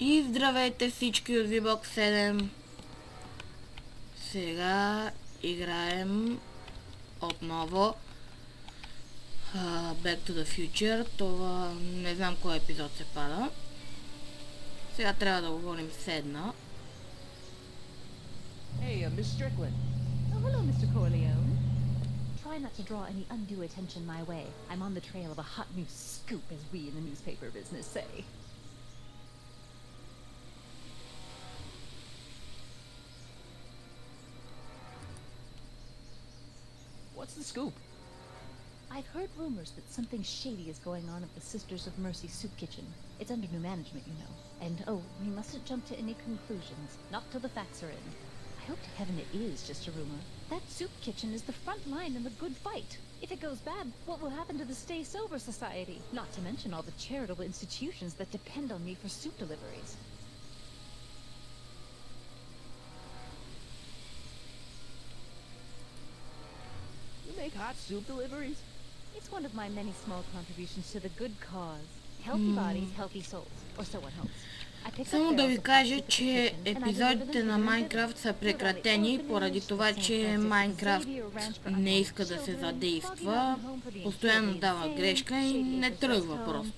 И здравейте всички от VBOX 7. Сега играем отново Back to the Future. Това не знам кой епизод се пада. Сега трябва да говорим с една. Hey, Miss Strickland. Oh, hello, Mr. Corleone. Try not to draw any undue attention my way. I'm on the trail of a hot new scoop, as we in the newspaper business say. What's the scoop? I've heard rumors that something shady is going on at the Sisters of Mercy Soup Kitchen. It's under new management, you know. And, oh, we mustn't jump to any conclusions. Not till the facts are in. I hope to heaven it is just a rumor. That soup kitchen is the front line in the good fight. If it goes bad, what will happen to the Stay Sober Society? Not to mention all the charitable institutions that depend on me for soup deliveries. You make hot soup deliveries? It's one of my many small contributions to the good cause. Healthy bodies, healthy souls. Or so one hopes. Само да ви кажа, че епизодите на Майнкрафт са прекратени поради това, че Майнкрафт не иска да се задейства, постоянно дава грешка и не тръгва просто.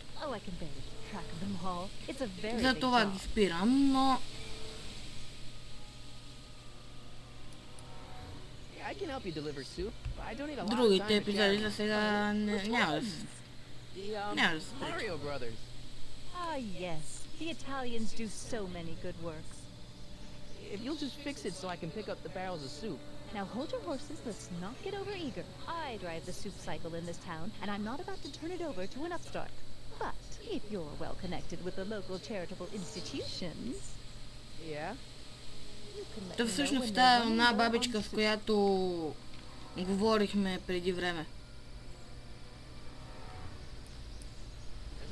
За това ги спирам, но другите епизоди за сега няма да се спрят. Ah, yes. The Italians do so many good works. If you'll just fix it so I can pick up the barrels of soup. Now hold your horses, let's not get over eager. I drive the soup cycle in this town, and I'm not about to turn it over to an upstart. But if you're well connected with the local charitable institutions... Yeah? То всъщност е една бабичка, с която говорихме преди време.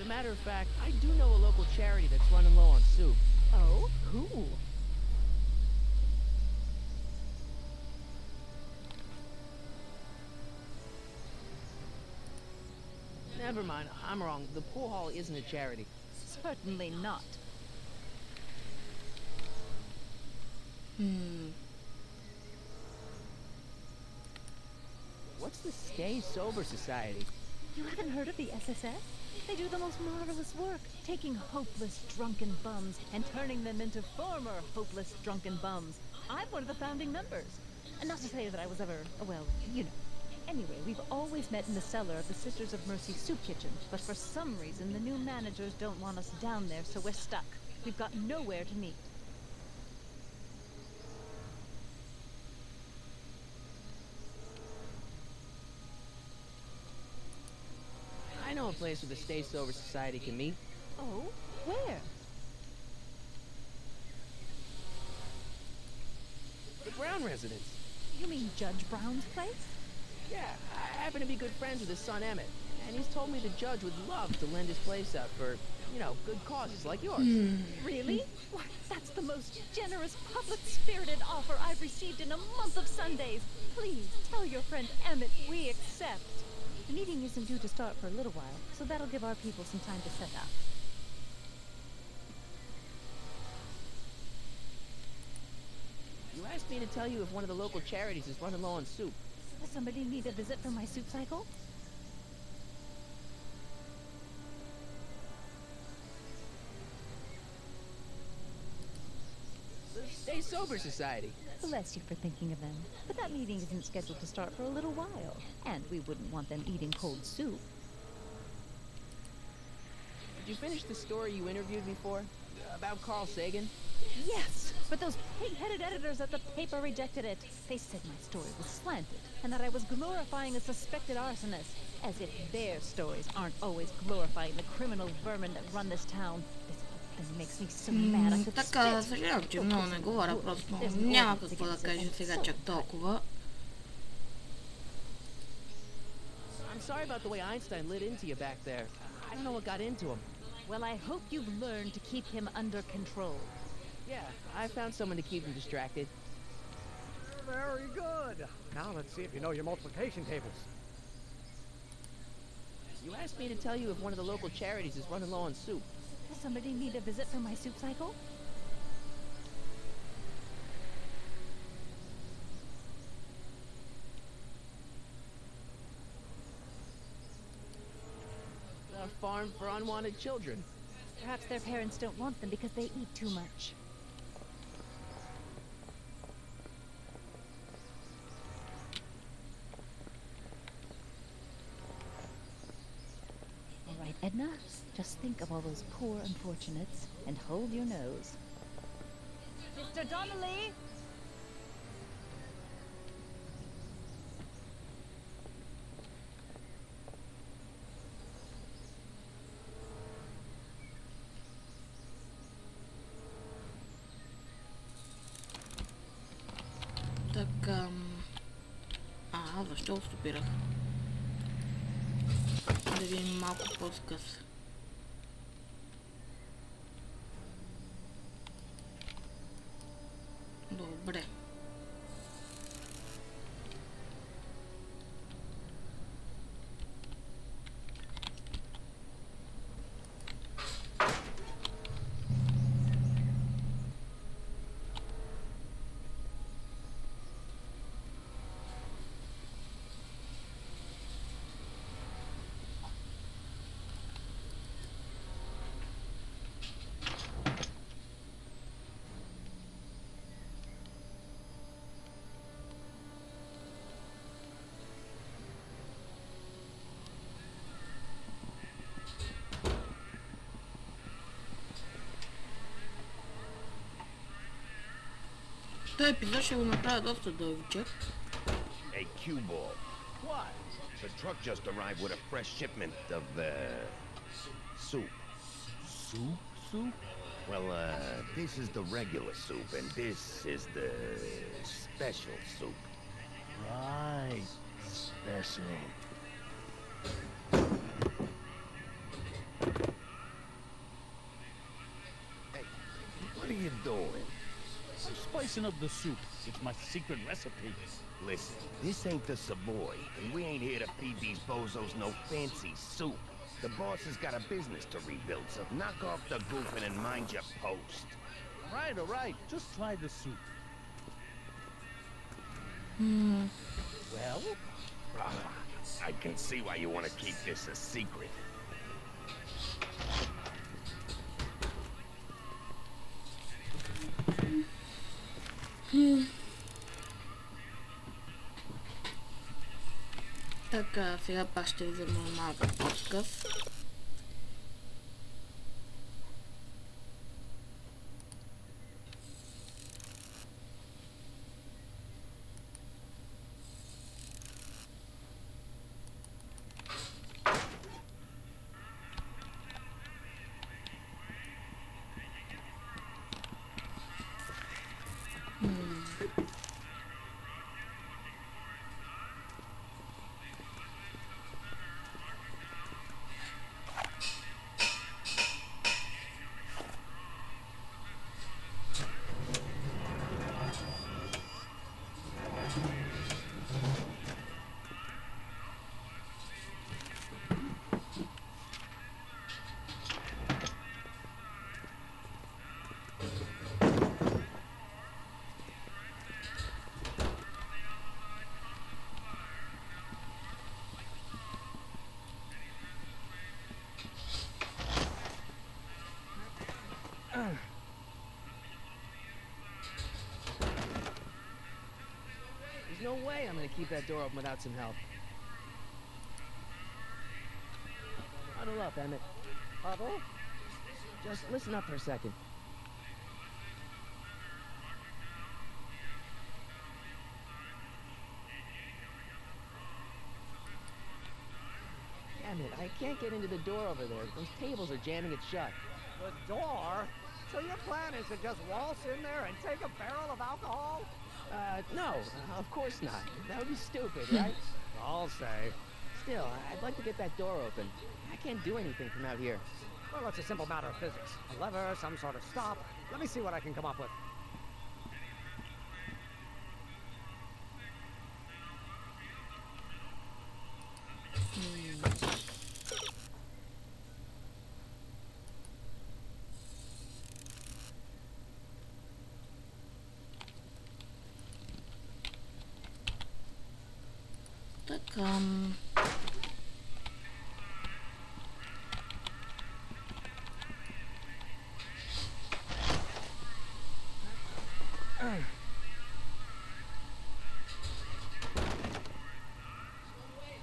As a matter of fact, I do know a local charity that's running low on soup. Oh? Who? Never mind, I'm wrong. The pool hall isn't a charity. Certainly not. What's the Stay Sober Society? You haven't heard of the SSS? They do the most marvelous work, taking hopeless drunken bums and turning them into former hopeless drunken bums. I'm one of the founding members. And not to say that I was ever, well, you know. Anyway, we've always met in the cellar of the Sisters of Mercy Soup Kitchen, but for some reason the new managers don't want us down there, so we're stuck. We've got nowhere to meet. I know a place where the Stay Sober Society can meet. Oh? Where? The Brown residence. You mean Judge Brown's place? Yeah, I happen to be good friends with his son Emmett, and he's told me the judge would love to lend his place out for, you know, good causes like yours. Really? Why, that's the most generous, public-spirited offer I've received in a month of Sundays. Please, tell your friend Emmett we accept. The meeting isn't due to start for a little while, so that'll give our people some time to set up. You asked me to tell you if one of the local charities is running low on soup. Does somebody need a visit for my soup cycle? The Stay Sober Society. Bless you for thinking of them. But that meeting isn't scheduled to start for a little while. And we wouldn't want them eating cold soup. Did you finish the story you interviewed me for? About Carl Sagan? Yes, but those pig-headed editors at the paper rejected it. They said my story was slanted, and that I was glorifying a suspected arsonist. As if their stories aren't always glorifying the criminal vermin that run this town. This whole thing makes me so mad I could Така, spit. съжалявам, че много не говоря, просто няма какво да кажа сега чак толкова. I'm sorry about the way Einstein lit into you back there. I don't know what got into him. Well, I hope you've learned to keep him under control. Yeah, I found someone to keep him distracted. Very good. Now let's see if you know your multiplication tables. You asked me to tell you if one of the local charities is running low on soup. Does somebody need a visit for my soup cycle? A farm for unwanted children. Perhaps their parents don't want them because they eat too much. All right, Edna, just think of all those poor unfortunates and hold your nose. Mr. Donnelly! Така... защо стопирах? Да видим малко по-скъс. Добре. Този епизод ще го направя доста дългичък. Hey, Q-Ball. What? The truck just arrived with a fresh shipment of, soup. Soup? Soup? Well, this is the regular soup, and this is the special soup. Right. Special. Hey, what are you doing? I'm spicing up the soup. It's my secret recipe. Listen, this ain't the Savoy, and we ain't here to feed these bozos no fancy soup. The boss has got a business to rebuild, so knock off the goofing and mind your post. All right. Just try the soup. Well, I can see why you want to keep this a secret. Така, сега пак ще взема малко по-скъс. There's no way I'm gonna keep that door open without some help. Huddle up, Emmett. Huddle? Just listen up for a second. Emmett, I can't get into the door over there. Those tables are jamming it shut. The door? So your plan is to just waltz in there and take a barrel of alcohol? No, of course not. That would be stupid, right? I'll say. Still, I'd like to get that door open. I can't do anything from out here. Well, it's a simple matter of physics. A lever, some sort of stop. Let me see what I can come up with. Така.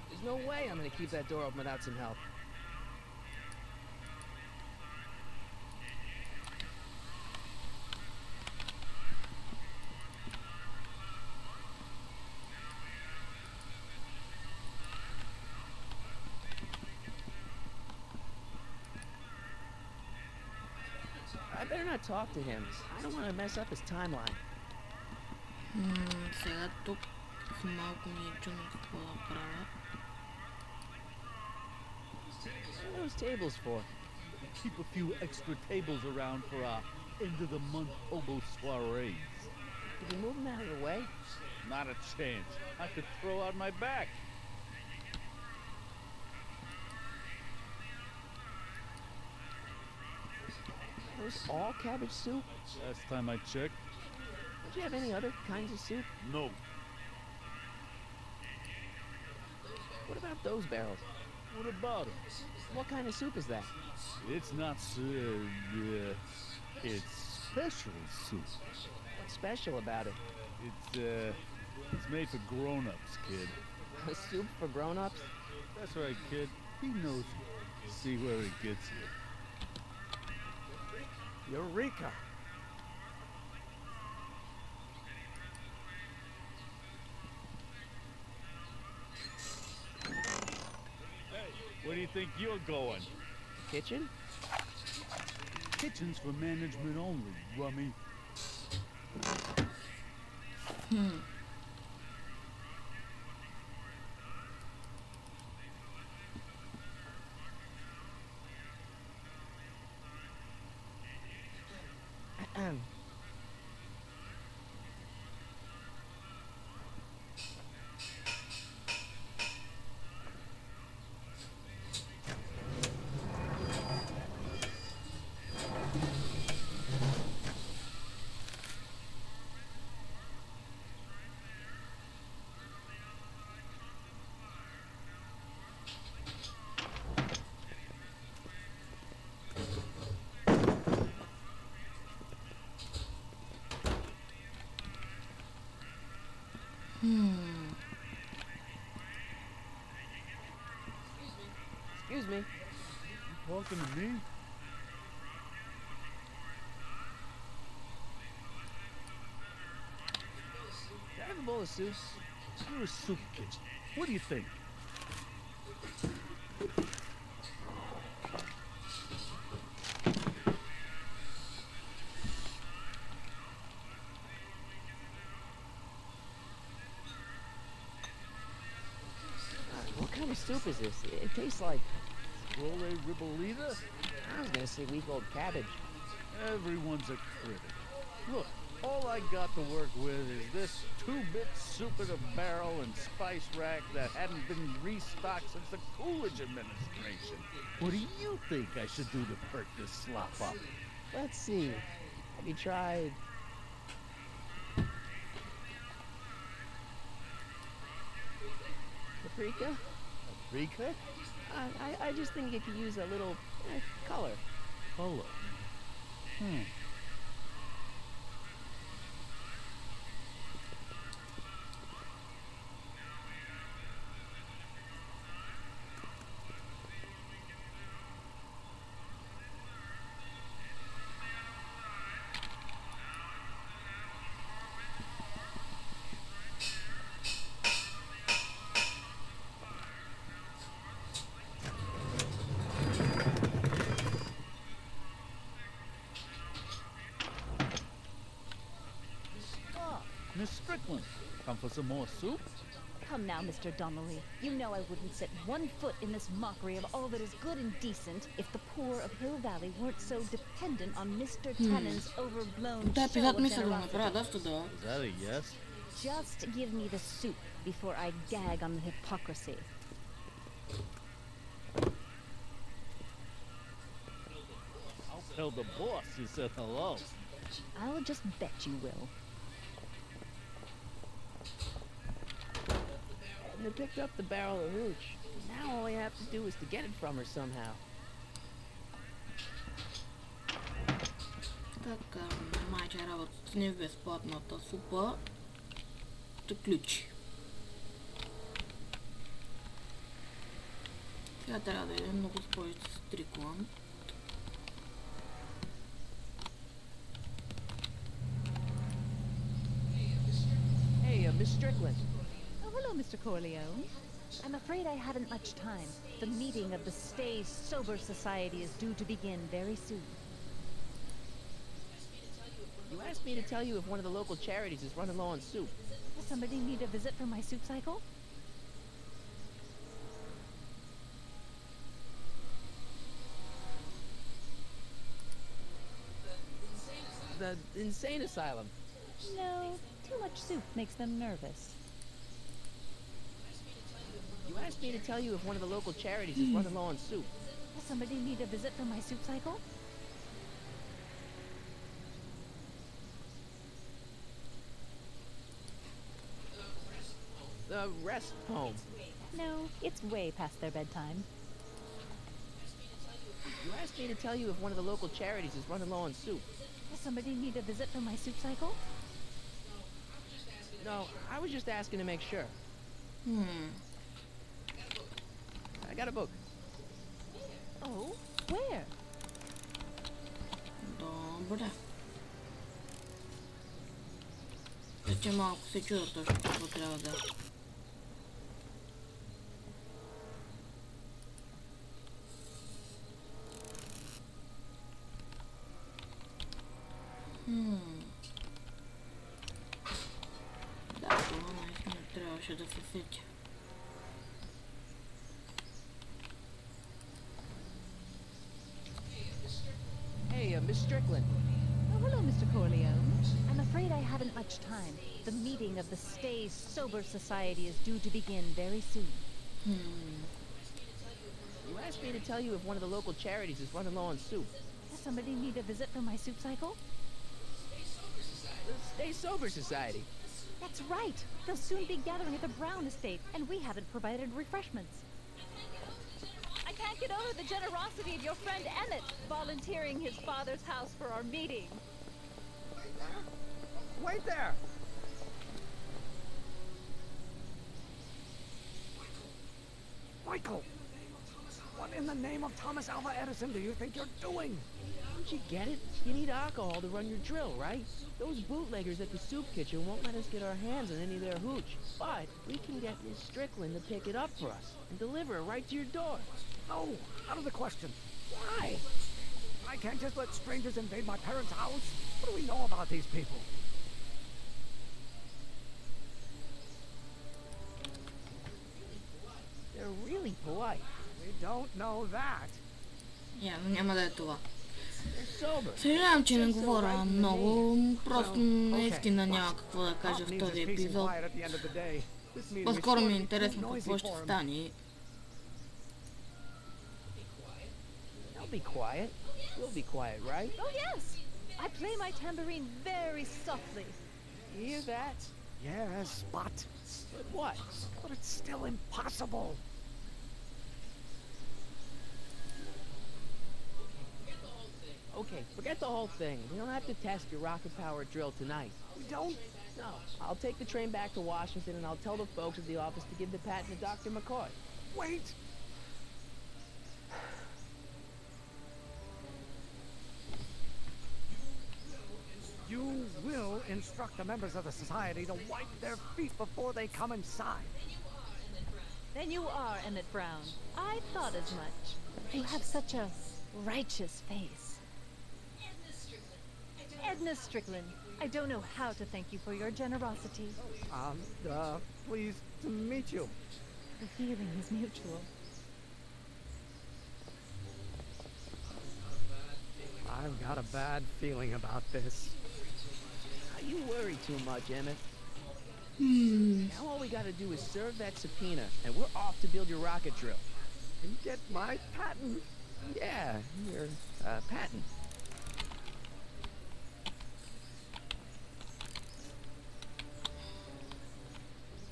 There's no way I'm gonna keep that door open without some help. I better not talk to him. I don't want to mess up his timeline. Сега тук малко ми е чудно какво да правя. What are those tables for? Keep a few extra tables around for our end-of-the-month oboe soirees. Did you move them out of the way? Not a chance. I could throw out my back. Those all cabbage soup? Last time I checked, Don't you have any other kinds of soup? no. What about those barrels? What about it? What kind of soup is that? It's not it's special soup. What's special about it? It's made for grown-ups, kid. A soup for grown-ups? That's right, kid. He knows you. See where it gets you. Eureka! Where do you think you're going? Kitchen? Kitchen's for management only, rummy. Excuse me. Talking to me? Can I have a bowl of soup? You're a soup kitchen. What do you think? What kind of soup is this? It tastes like... Role Ribolita? I was gonna say week-old cabbage. Everyone's a critic. Look, all I got to work with is this 2-bit soup in a barrel and spice rack that hadn't been restocked since the Coolidge administration. What do you think I should do to perk this slop up? Let's see. Have you tried... paprika? Paprika? I just think it could use a little color. Color. Miss Strickland, come for some more soup? Come now, Mr. Donnelly. You know I wouldn't set one foot in this mockery of all that is good and decent if the poor of Hill Valley weren't so dependent on Mr. Tannen's overblown Този show епизод of мисля да го generosity. направя доста дълъг. Is that a yes? Just give me the soup before I gag on the hypocrisy. I'll tell the boss you said hello. I'll just bet you will. Shouldn't have picked up the barrel of hooch. Now all I have to do is to get it from her somehow. Така, майче работа с безплатната супа. Приключи. Сега трябва да идем на госпожица Стрикланд. Hey, Miss Strickland. Oh, hello, Mr. Corleone. I'm afraid I haven't much time. The meeting of the Stay Sober Society is due to begin very soon. You asked me to tell you if one of the local charities is running low on soup. Does somebody need a visit from my soup cycle? The insane asylum. No, too much soup makes them nervous. You asked me to tell you if one of the local charities is running low on soup. Does somebody need a visit from my soup cycle? The rest home. No, it's way past their bedtime. You asked me to tell you if one of the local charities is running low on soup. Does somebody need a visit from my soup cycle? No, I was just asking to make sure. I got a book. Oh, where? Добре. Вече малко се чуда точно какво трябва да... Да, това наистина трябваше да се сетя. Hey, Miss Strickland. Oh, hello, Mr. Corleone. I'm afraid I haven't much time. The meeting of the Stay Sober Society is due to begin very soon. You asked me to tell you if one of the local charities is running low on soup. Does somebody need a visit from my soup cycle? The Stay Sober Society. That's right. They'll soon be gathering at the Brown estate, and we haven't provided refreshments. I can't get over the generosity of your friend Emmett, volunteering his father's house for our meeting. Wait there! Michael! What in the name of Thomas Alva Edison do you think you're doing? Don't you get it? You need alcohol to run your drill, right? Those bootleggers at the soup kitchen won't let us get our hands on any of their hooch. But we can get Miss Strickland to pick it up for us and deliver it right to your door. No, out of the question. Why? I can't just let strangers invade my parents' house. What do we know about these people? They're really polite. We don't know that. Явно няма да е това. They're sober. Съжалявам, че не говоря много, просто наистина няма какво да кажа в този епизод. По-скоро ми е интересно какво ще стане. They'll be quiet. We'll be quiet, right? Oh, yes! I play my tambourine very softly. You hear that? Yes, but But what? it's still impossible. Okay, forget the whole thing. We don't have to test your rocket-powered drill tonight. We don't. No, I'll take the train back to Washington and I'll tell the folks at the office to give the patent to Dr. McCoy. Wait. You will instruct the members of the society to wipe their feet before they come inside. Then you are Emmett Brown. I thought as much. You have such a righteous face. Edna Strickland, I don't know how to thank you for your generosity. Pleased to meet you. The feeling is mutual. I've got a bad feeling about this. You worry too much, Emmett. Now all we gotta do is serve that subpoena, and we're off to build your rocket drill. And get my patent. Yeah, your patent.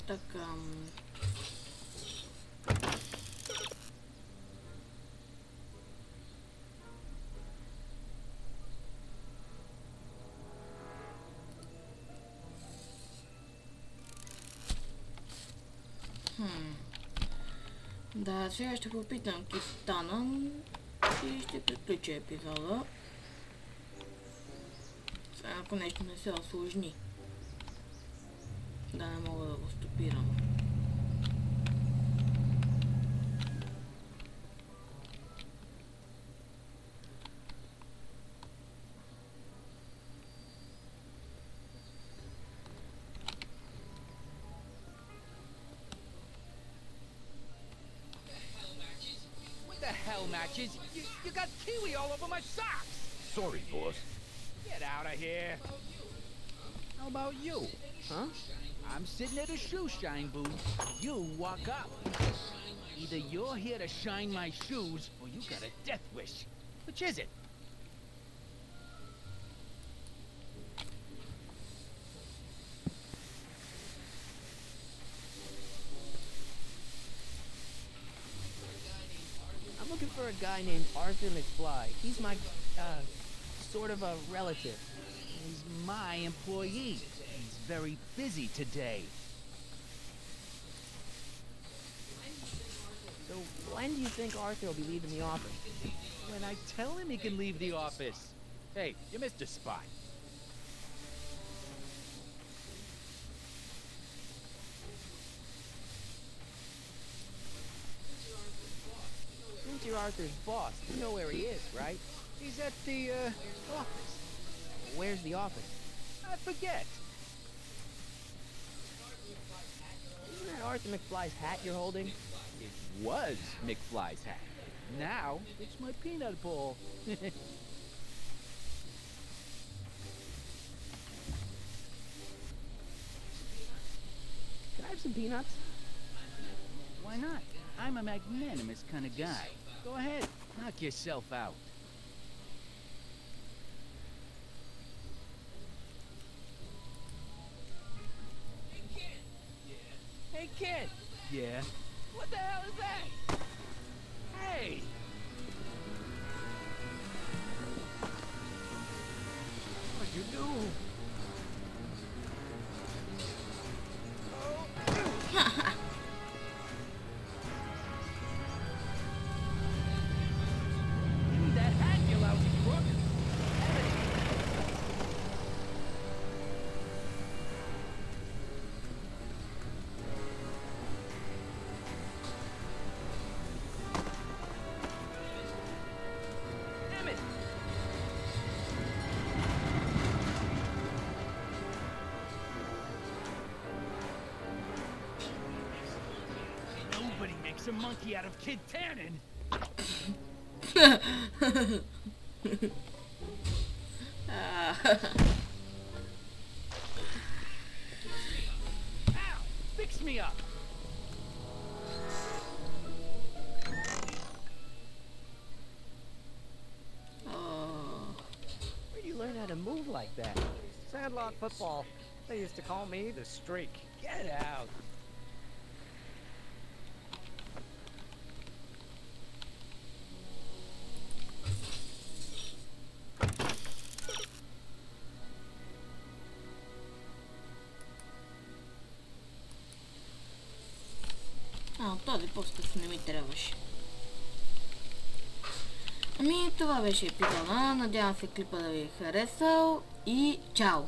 Така... Да, сега ще попитам Китана и ще приключи епизода. Сега ако нещо не се осложни. Да не мога да го стопирам. Matches. You got kiwi all over my socks. Sorry, boss. Get out of here. How about you? Huh? I'm sitting at a shoe shine booth. You walk up. Either you're here to shine my shoes, or you got a death wish. Which is it? I'm looking for a guy named Arthur McFly. He's my, sort of a relative. He's my employee. He's very busy today. So when do you think Arthur will be leaving the office? When I tell him he can leave the office. Hey, you missed a spot. Since you're Arthur's boss, you know where he is, right? He's at the, office. Where's the office? I forget. Isn't that Arthur McFly's hat you're holding? It was McFly's hat. Now, it's my peanut bowl. Can I have some peanuts? Why not? I'm a magnanimous kind of guy. Go ahead, knock yourself out. Hey, kid! Yeah? What the hell is that? Hey! What'd you do? Give me that hat, you lousy crook! Emmett! Nobody makes a monkey out of Kid Tannen! Ow! Fix me up! Where'd you learn how to move like that? Sandlot football. They used to call me the Streak. Get out! Този подкаст не ми трябваше. Ами това беше епизода. Надявам се клипа да ви е харесал и чао!